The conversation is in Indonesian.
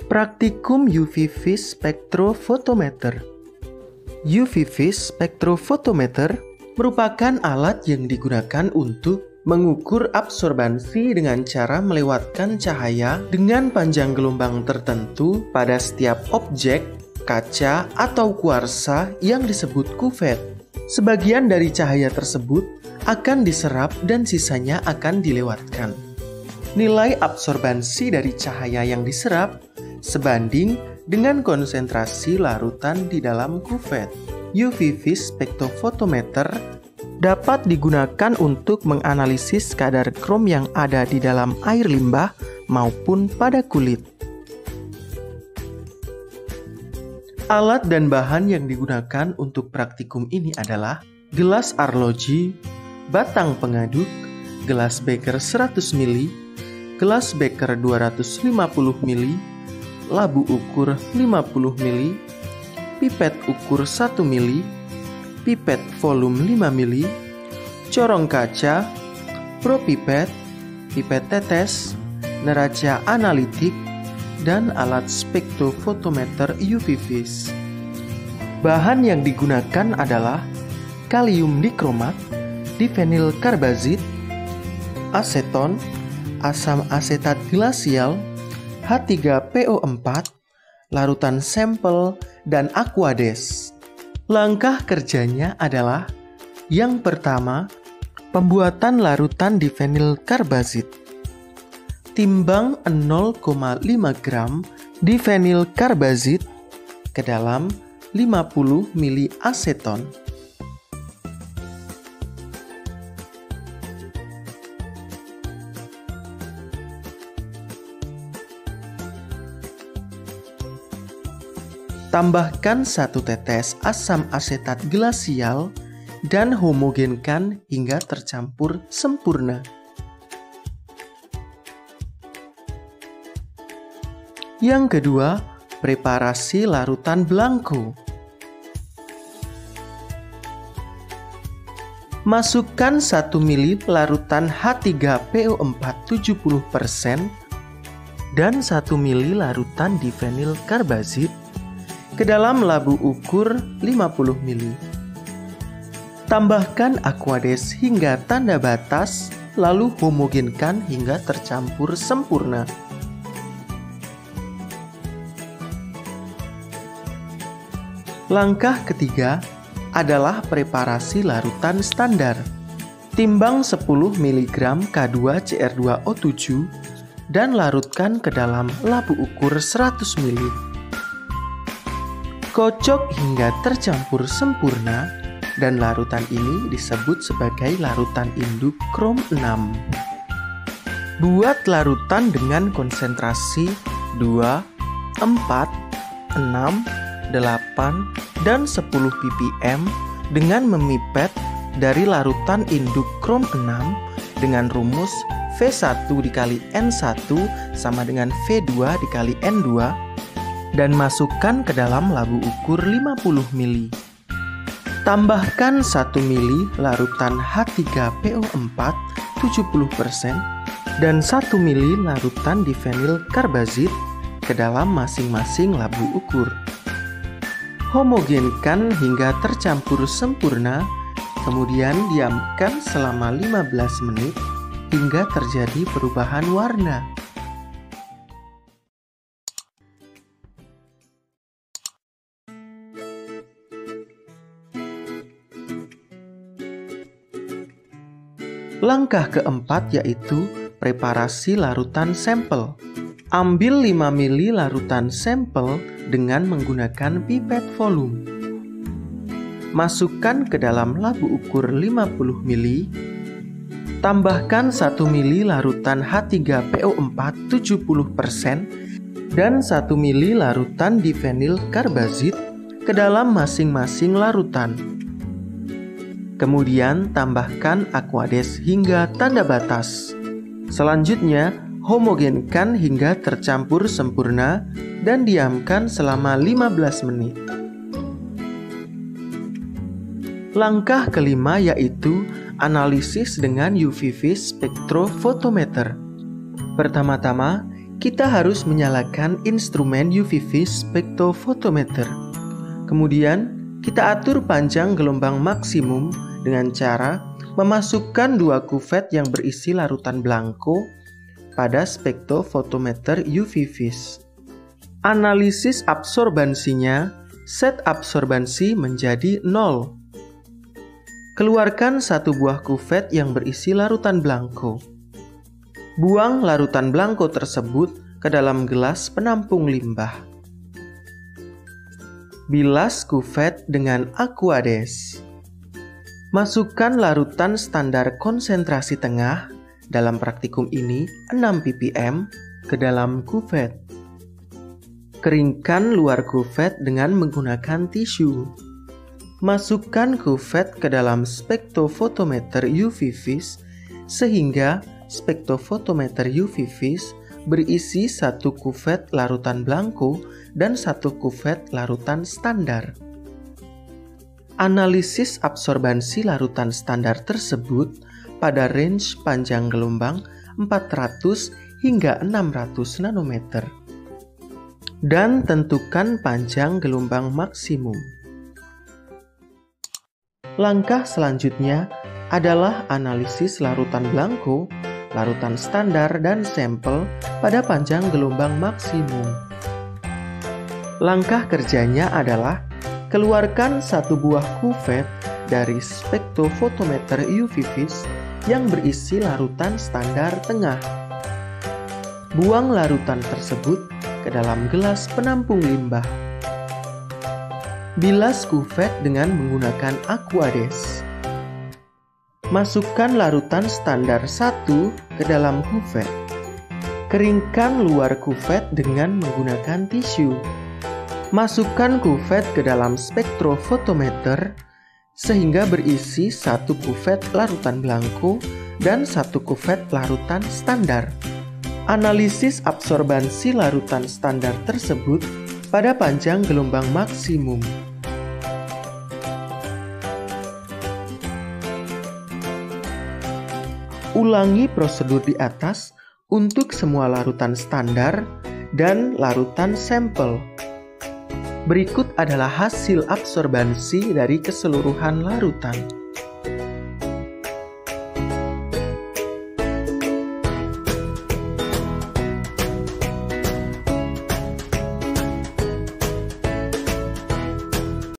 Praktikum UV Vis Spektrofotometer. UV Vis Spektrofotometer merupakan alat yang digunakan untuk mengukur absorbansi dengan cara melewatkan cahaya dengan panjang gelombang tertentu pada setiap objek, kaca, atau kuarsa yang disebut kuvet. Sebagian dari cahaya tersebut akan diserap dan sisanya akan dilewatkan. Nilai absorbansi dari cahaya yang diserap sebanding dengan konsentrasi larutan di dalam kuvet. UV Vis Spektrofotometer dapat digunakan untuk menganalisis kadar krom yang ada di dalam air limbah maupun pada kulit. Alat dan bahan yang digunakan untuk praktikum ini adalah gelas arloji, batang pengaduk, gelas beker 100 ml, gelas beker 250 ml, labu ukur 50 ml, pipet ukur 1 ml, pipet volume 5 ml, corong kaca, propipet, pipet tetes, neraca analitik, dan alat spektrofotometer UV Vis. Bahan yang digunakan adalah kalium dikromat, difenil karbazit, aseton, asam asetat glasial, H3PO4, larutan sampel, dan aquades. Langkah kerjanya adalah yang pertama, pembuatan larutan difenil karbazit. Timbang 0,5 gram difenil karbazit ke dalam 50 ml aseton. Tambahkan 1 tetes asam asetat glasial dan homogenkan hingga tercampur sempurna. Yang kedua, preparasi larutan blanko. Masukkan 1 ml larutan H3PO4 70% dan 1 ml larutan difenil karbazit ke dalam labu ukur 50 ml. Tambahkan aquades hingga tanda batas, lalu homogenkan hingga tercampur sempurna. Langkah ketiga adalah preparasi larutan standar. Timbang 10 mg K2CR2O7 dan larutkan ke dalam labu ukur 100 ml. Kocok hingga tercampur sempurna dan larutan ini disebut sebagai larutan induk krom 6. Buat larutan dengan konsentrasi 2, 4, 6, 8, dan 10 ppm dengan memipet dari larutan induk krom 6 dengan rumus V1 dikali N1 sama dengan V2 dikali N2 dan masukkan ke dalam labu ukur 50 ml. Tambahkan 1 ml larutan H3PO4 70% dan 1 ml larutan difenil karbazit ke dalam masing-masing labu ukur. Homogenkan hingga tercampur sempurna, kemudian diamkan selama 15 menit hingga terjadi perubahan warna. Langkah keempat yaitu preparasi larutan sampel. Ambil 5 ml larutan sampel dengan menggunakan pipet volume. Masukkan ke dalam labu ukur 50 ml. Tambahkan 1 ml larutan H3PO4 70% dan 1 ml larutan difenil karbazit ke dalam masing-masing larutan. Kemudian tambahkan aquades hingga tanda batas. Selanjutnya, homogenkan hingga tercampur sempurna dan diamkan selama 15 menit. Langkah kelima yaitu analisis dengan UV Vis Spektrofotometer. Pertama-tama, kita harus menyalakan instrumen UV Vis Spektrofotometer. Kemudian, kita atur panjang gelombang maksimum dengan cara memasukkan 2 kuvet yang berisi larutan blanko pada spektrofotometer UV Vis. Analisis absorbansinya, set absorbansi menjadi 0. Keluarkan 1 buah kuvet yang berisi larutan blanko. Buang larutan blanko tersebut ke dalam gelas penampung limbah. Bilas kuvet dengan Aquades. Masukkan larutan standar konsentrasi tengah, dalam praktikum ini 6 ppm, ke dalam kuvet. Keringkan luar kuvet dengan menggunakan tisu. Masukkan kuvet ke dalam spektrofotometer UV Vis sehingga spektrofotometer UV Vis berisi 1 kuvet larutan blanko dan 1 kuvet larutan standar. Analisis absorbansi larutan standar tersebut pada range panjang gelombang 400 hingga 600 nanometer. Dan tentukan panjang gelombang maksimum. Langkah selanjutnya adalah analisis larutan blanko, larutan standar, dan sampel pada panjang gelombang maksimum. Langkah kerjanya adalah keluarkan 1 buah kuvet dari spektrofotometer UV Vis yang berisi larutan standar tengah. Buang larutan tersebut ke dalam gelas penampung limbah. Bilas kuvet dengan menggunakan Aquades. Masukkan larutan standar 1 ke dalam kuvet. Keringkan luar kuvet dengan menggunakan tisu. Masukkan kuvet ke dalam spektrofotometer sehingga berisi 1 kuvet larutan blanko dan 1 kuvet larutan standar. Analisis absorbansi larutan standar tersebut pada panjang gelombang maksimum. Ulangi prosedur di atas untuk semua larutan standar dan larutan sampel. Berikut adalah hasil absorbansi dari keseluruhan larutan.